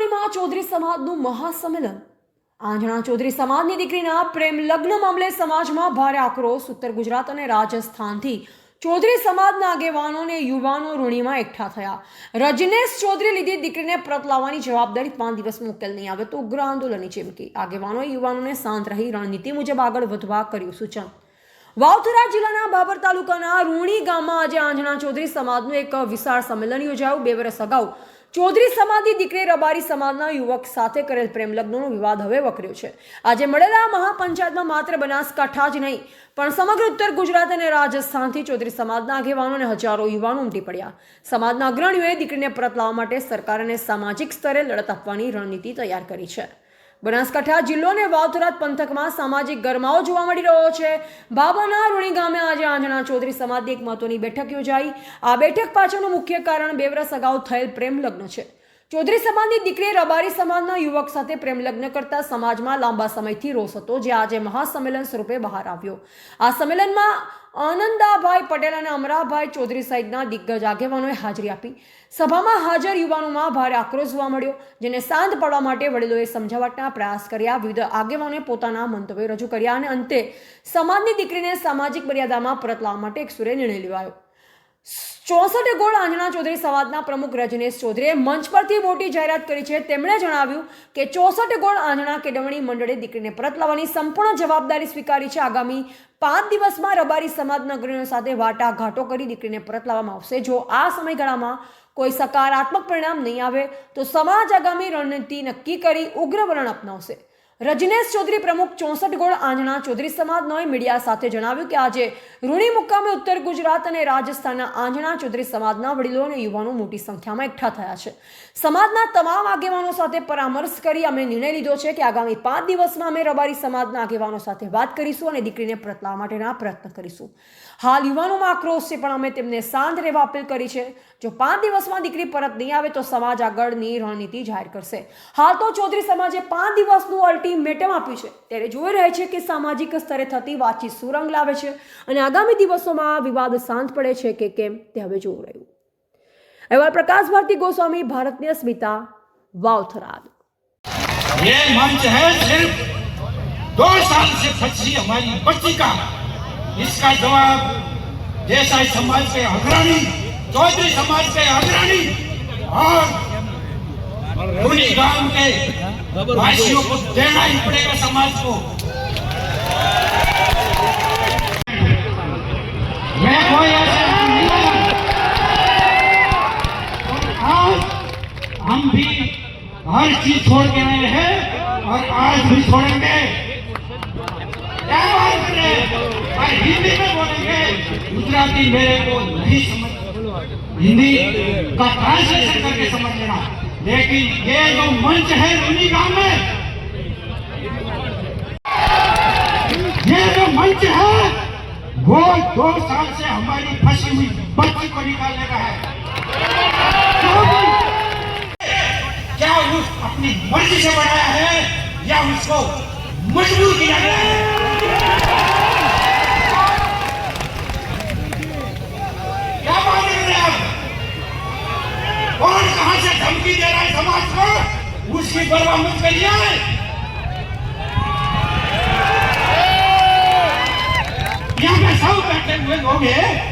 રૂણીમાં ચૌધરી સમાજનું મહાસંમેલન। આંજણા ચૌધરી સમાજની દીકરીના પ્રેમ લગ્ન મામલે સમાજમાં ભારે આક્રોશ। ઉત્તર ગુજરાત અને રાજસ્થાનથી ચૌધરી સમાજના આગેવાનો અને યુવાનો રૂણીમાં એકઠા થયા। રજનેશ ચૌધરી લીધી દીકરીને પરત લાવવાની જવાબદારી 5 દિવસમાં ઉકેલ નહીં આવે તો ઉગ્ર આંદોલનની ચીમકી। આગેવાનોએ યુવાનોને શાંત રહી રણનીતિ મુજબ આગળ વધવા કર્યું સૂચન। વાવથરા જિલ્લાના બાબર તાલુકાના રૂણી ગામમાં આજે આંજણા ચૌધરી સમાજનું એક વિશાળ સંમેલન યોજાયું। 2 વર્ષ અગાઉ ચૌધરી સમાજની દીકરી રબારી સમાજના યુવક સાથે કરેલ પ્રેમ લગ્નનો વિવાદ હવે વકર્યો છે। આજે મળેલા મહાપંચાયતમાં માત્ર બનાસકાંઠા જ નહીં પણ સમગ્ર ઉત્તર ગુજરાત અને રાજસ્થાનથી ચૌધરી સમાજના આગેવાનો અને હજારો યુવાનો ઉમટી પડ્યા। સમાજના અગ્રણીઓએ દીકરીને પરત લાવવા માટે સરકાર અને સામાજિક સ્તરે લડત આપવાની રણનીતિ તૈયાર કરી છે। બનાસકાંઠા જિલ્લો અને વાવથરા પંથકમાં સામાજિક ગરમાવો જોવા મળી રહ્યો છે। બાબરના રૂણી ગામે આજે આંજણા ચૌધરી સમાજની એક મહત્વની બેઠક યોજાઈ। આ બેઠક પાછળનું મુખ્ય કારણ 2 વર્ષ અગાઉ થયેલ પ્રેમ લગ્ન છે। ચૌધરી સમાજની દીકરીએ રબારી સમાજના યુવક સાથે પ્રેમ લગ્ન કરતા સમાજમાં લાંબા સમયથી રોષ હતો, જે આજે મહાસંમેલન સ્વરૂપે બહાર આવ્યો। આ સંમેલનમાં આનંદાભાઈ પટેલ અને અમરાભાઈ ચૌધરી સહિતના દિગ્ગજ આગેવાનોએ હાજરી આપી। સભામાં હાજર યુવાનોમાં ભારે આક્રોશ જોવા મળ્યો, જેને શાંત પાડવા માટે વડીલોએ સમજાવટના પ્રયાસ કર્યા। વિવિધ આગેવાનોએ પોતાના મંતવ્યો રજૂ કર્યા અને અંતે સમાજની દીકરીને સામાજિક મર્યાદામાં પરત લાવવા માટે એક સુરે નિર્ણય લેવાયો। 64 ગોળ આંજણા ચૌધરી સમાજના પ્રમુખ રજનેશ ચૌધરીએ મંચ પરથી મોટી જાહેરાત કરી છે। તેમણે જણાવ્યું કે 64 ગોળ આંજણા કેળવણી મંડળે દીકરીને પરત લાવવાની સંપૂર્ણ જવાબદારી સ્વીકારી છે। આગામી 5 દિવસમાં રબારી સમાજના અગ્રણીઓ સાથે વાટાઘાટો કરી દીકરીને પરત લાવવામાં આવશે। જો આ સમયગાળામાં કોઈ સકારાત્મક પરિણામ નહીં આવે તો સમાજ આગામી રણનીતિ નક્કી કરી ઉગ્ર વલણ અપનાવશે। રજનેશ ચૌધરી પ્રમુખ 64 ગોળ આંજણા ચૌધરી સમાજનોએ મીડિયા સાથે જણાવ્યું કે આજે રૂણી મુકામે ઉત્તર ગુજરાત અને રાજસ્થાનના આંજણા ચૌધરી સમાજના વડીલો અને યુવાનો મોટી સંખ્યામાં એકઠા થયા છે। સમાજના તમામ આગેવાનો સાથે પરામર્શ કરી અમે નિર્ણય લીધો છે કે આગામી 5 દિવસમાં અમે રબારી સમાજના આગેવાનો સાથે વાત કરીશું અને દીકરીને પરત લાવવા માટેના પ્રયત્ન કરીશું। હાલ યુવાનોમાં આક્રોશ છે, પણ અમે તેમને શાંત રહેવા અપીલ કરી છે। જો 5 દિવસમાં દીકરી પરત નહીં આવે તો સમાજ આગળની રણનીતિ જાહેર કરશે। હાલ તો ચૌધરી સમાજે 5 દિવસનું અલ્ટિમેટમ આપ્યું છે, ત્યારે જોઈ રહ્યા છે કે સામાજિક સ્તરે થતી વાતચીત શું રંગ લાવે છે અને આગામી દિવસોમાં વિવાદ શાંત પડે છે કે કેમ તે હવે જોવું રહ્યું। અહેવાલ પ્રકાશ ભારતી ગોસ્વામી, ભારતીય સ્મિતા, વાવથરા। ये मंच है सिर्फ 2 साल से फंसी हमारी बच्ची का, इसका जवाब देसाई समाज के अग्रणी, चौधरी समाज के अग्रणी और रूनी गांव के वासियों को देना ही पड़ेगा समाज को। मैं कोई ऐसा नहीं, आज हम भी हर चीज छोड़ के आए हैं और आज भी छोड़ेंगे। क्या बात करें, और हिंदी में बोलेंगे, गुजराती मेरे को नहीं समझ, हिंदी का ट्रांसलेशन करके समझ लेना। लेकिन ये जो मंच है रूनी गांव में, ये जो मंच है वो 2 साल से हमारी फंसी हुई बच्ची को निकालने का है। क्या उस अपनी मर्जी से बनाया है या उसको मजबूर किया गया है? क्या बात कर रहे हैं आप? कौन कहां से धमकी दे रहा है समाज को, उसकी परवाह मत करिए। यहाँ पे सब बैठे हुए लोग हैं।